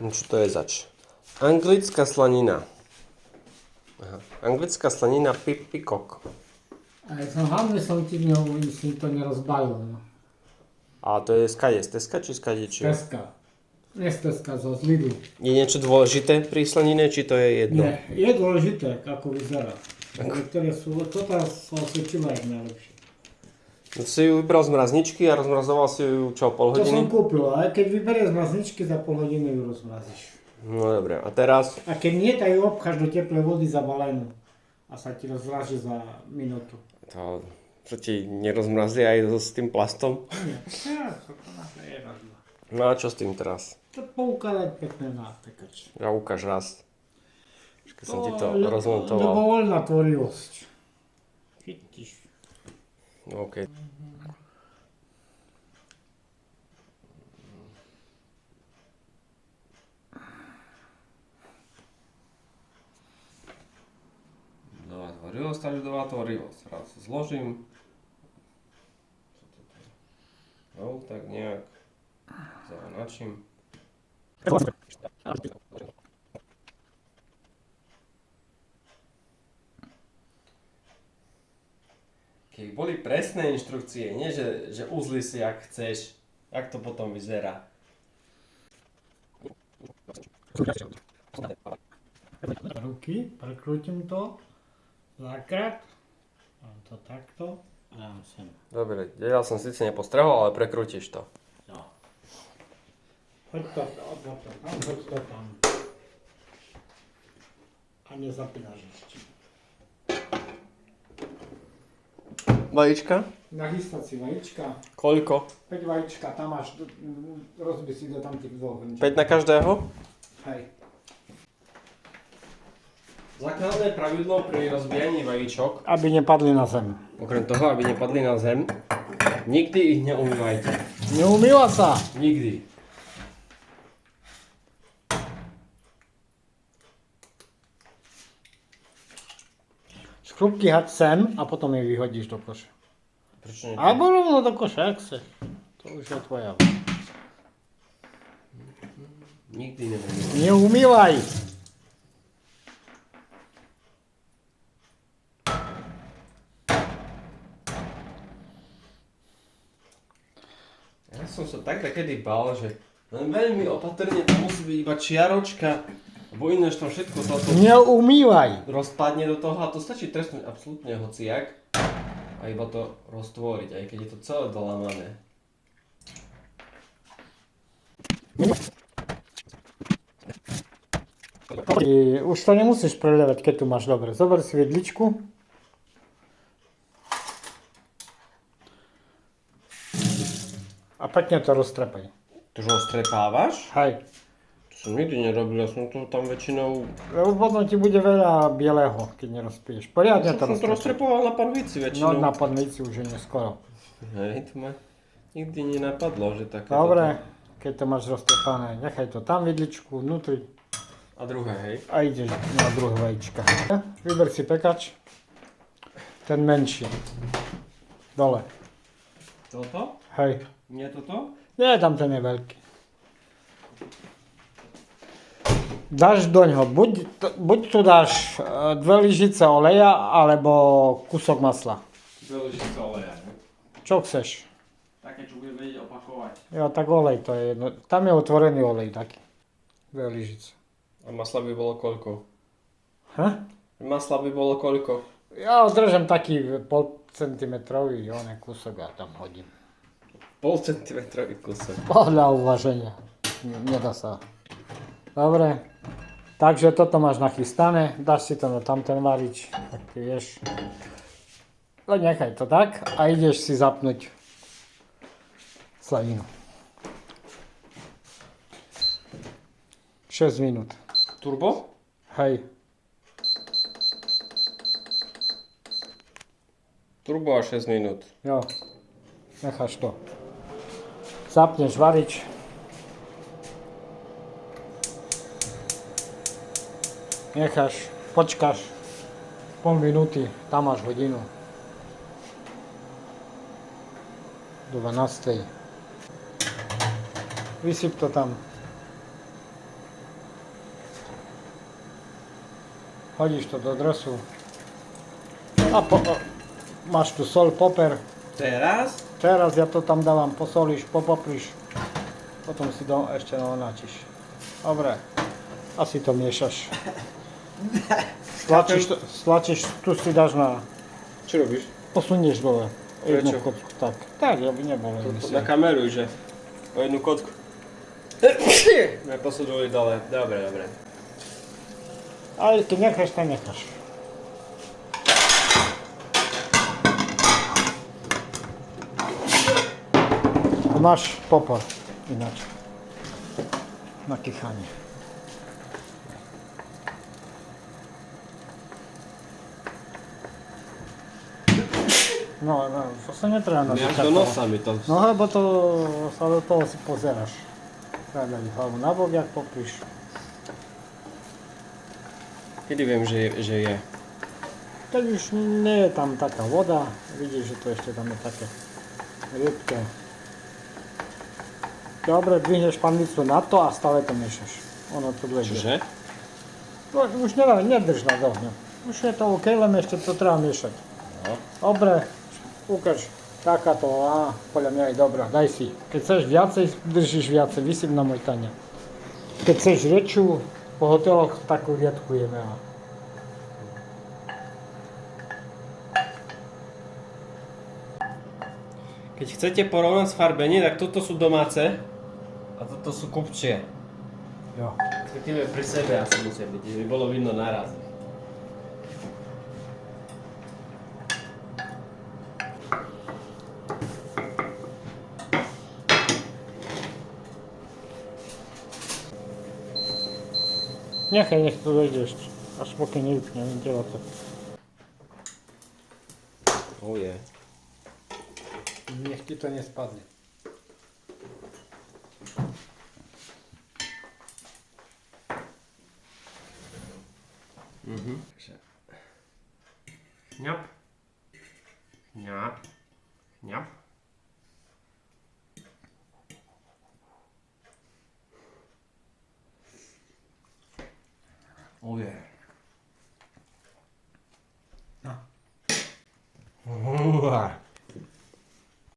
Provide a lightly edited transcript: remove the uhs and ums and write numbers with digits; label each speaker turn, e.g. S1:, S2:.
S1: Čo to je zač? Anglická slanina. Aha. Anglická slanina pipikok.
S2: Ale hlavne som ti nehovoril, si to nerozbalil. No.
S1: A to je skade? Z Teska či skade?
S2: Teska. Nie z Teska, zo Lidlu.
S1: Je niečo dôležité pri slanine, či to je jedno?
S2: Nie, je dôležité, ako vyzerá. Niektoré sú, toto sa osvedčila jak najlepšie.
S1: No si ju vybral z mrazničky a rozmrazoval si ju čo, pol
S2: To som
S1: hodiny?
S2: kúpil, ale keď vyberieš z mazničky, za pol hodiny ju rozmrazíš.
S1: No dobre, a teraz?
S2: A keď nie, tak ju obcháš do teplej vody zabalenú. A sa ti rozmrazí za minútu.
S1: To, čo ti nerozmrazí aj s tým plastom?
S2: Nie, ja, to naša je radila.
S1: No a čo s tým teraz?
S2: To poukladať pekné na pekač.
S1: Ja ukáž raz. Keď som ti to rozmontoval.
S2: Ľubovoľná tvorivosť. Chytíš.
S1: OK. Ľudová tvorivosť a ľudová tvorivosť. Raz zložím. No, tak nejak zanačím. Keď boli presné inštrukcie, nie že uzli si jak chceš, jak to potom vyzerá.
S2: Ruky, prekrútim to. Dvakrát. Mám to takto. A dám sem.
S1: Dobre, ja som síce nepostrehol, ale prekrútiš to.
S2: No. Hoď to tam, hoď to tam. A nezapínaš ešte.
S1: Vajíčka?
S2: Nachystať si vajíčka.
S1: Koľko?
S2: 5 vajíčka, tam máš, rozbi si do tam tých dvoch hrnčíkov.
S1: 5 na každého?
S2: Hej.
S1: Základné pravidlo pri rozbijaní vajíčok,
S2: Aby nepadli na zem.
S1: okrem toho, aby nepadli na zem, nikdy ich neumývajte.
S2: Neumýva sa.
S1: Nikdy.
S2: Škrupky haď sem a potom ich vyhodíš do koše.
S1: Prečo nie?
S2: Alebo rovno do koše, ak chceš. To už je tvoja.
S1: Nikdy neumývaj.
S2: Neumývaj.
S1: Ja som sa tak takedy bál, že len veľmi opatrne to musí byť iba čiaročka, lebo ináč to všetko toto
S2: Neumývaj.
S1: rozpadne do toho a to stačí trestnúť absolútne hociak a iba to roztvoriť, aj keď je to celé dolamané.
S2: Už to nemusíš prelievať, keď tu máš dobre. Zober si vidličku. A pekne to roztrepaj.
S1: To, že ho strepávaš?
S2: Hej.
S1: To som nikdy nerobil, ja som to tam väčšinou...
S2: Lebo potom ti bude veľa bieleho, keď nerozpiješ. Poriadne to
S1: som to
S2: roztrepaj.
S1: roztrepoval na panvici
S2: No
S1: väčšinou.
S2: na podnici už je neskoro.
S1: Hej, to ma nikdy nenapadlo, že také...
S2: Dobre, keď to máš roztrepané, nechaj to tam vidličku vnútri
S1: A druhé, hej.
S2: a ideš na druhé vajíčka. Vyber si pekač. Ten menší. Dole.
S1: Toto?
S2: Hej.
S1: Nie toto?
S2: Nie, tam ten je veľký. Dáš doňho, buď tu dáš 2 lyžice oleja, alebo kúsok masla.
S1: Dve lyžice oleja, ne?
S2: Čo chceš?
S1: Také, čo bude vedieť opakovať.
S2: Jo, tak olej to je jedno. Tam je otvorený olej taký. 2 lyžice.
S1: A masla by bolo koľko?
S2: Ha?
S1: Masla by bolo koľko?
S2: Ja držím taký 0,5 cm oný kúsok a tam hodím.
S1: 0,5 cm kusok.
S2: Podľa uvaženia. Nedá sa. Dobre. Takže toto máš nachystané. Dáš si to na tamten varič. Tak vieš. Len nechaj to tak a ideš si zapnúť slaninu. 6 minút.
S1: Turbo?
S2: Hej.
S1: Turbo a 6 minút.
S2: Jo. Necháš to. Zapneš varič. Necháš, počkáš pol minúty, tam máš hodinu. Do 12. Vysyp to tam. Wchodzisz to do dresu. Masz tu sol, poper.
S1: Teraz?
S2: Teraz ja to tam dałam, posolisz, popoprisz. Potom si ešte načiš. Dobre. A si to miešaš. Stlačíš, tu si dáš na...
S1: Co robisz?
S2: Posunieš dole. Jednu
S1: Prečo?
S2: kocku, tak. Tak, aby nebolo.
S1: Na kameru, že? O jednu kotku. Me posuduli dole. Dobre, dobre.
S2: Ale ty necháš, to necháš. Máš popor ináč. Na kichanie. No, to sa netreba
S1: Miaš
S2: nadýchať.
S1: do nosa mi to.
S2: No lebo to sa do toho si pozeráš. Treba dať hlavu na bok, jak popríš.
S1: Kedy viem, že je?
S2: Keď už nie je tam taká voda, vidíš, že to ešte tam je také rybké. Dobre, dvihneš panvicu na to a stále to miešaš. Ono tu leží.
S1: Čože?
S2: No, už nedrž nad ohňom. Už je to OK, len ešte to treba miešať.
S1: No.
S2: Dobre, ukáž. Takáto, podľa mňa je dobrá. Daj si. Keď chceš viacej, držíš viacej. Vysyp na môj tanier. Keď chceš väčšiu, po hoteloch takú riadku jeme.
S1: Keď chcete porovnať sfarbenie, tak toto sú domáce a toto sú kupčie.
S2: Jo.
S1: Respektíve pri sebe asi musia byť, aby bolo vidno naraz.
S2: Nech to dojde ešte. Až pokiaľ nevypne, nedelá to.
S1: Je.
S2: Nech ti to nespadne.
S1: Ňap. Ňap. Ňap. Je.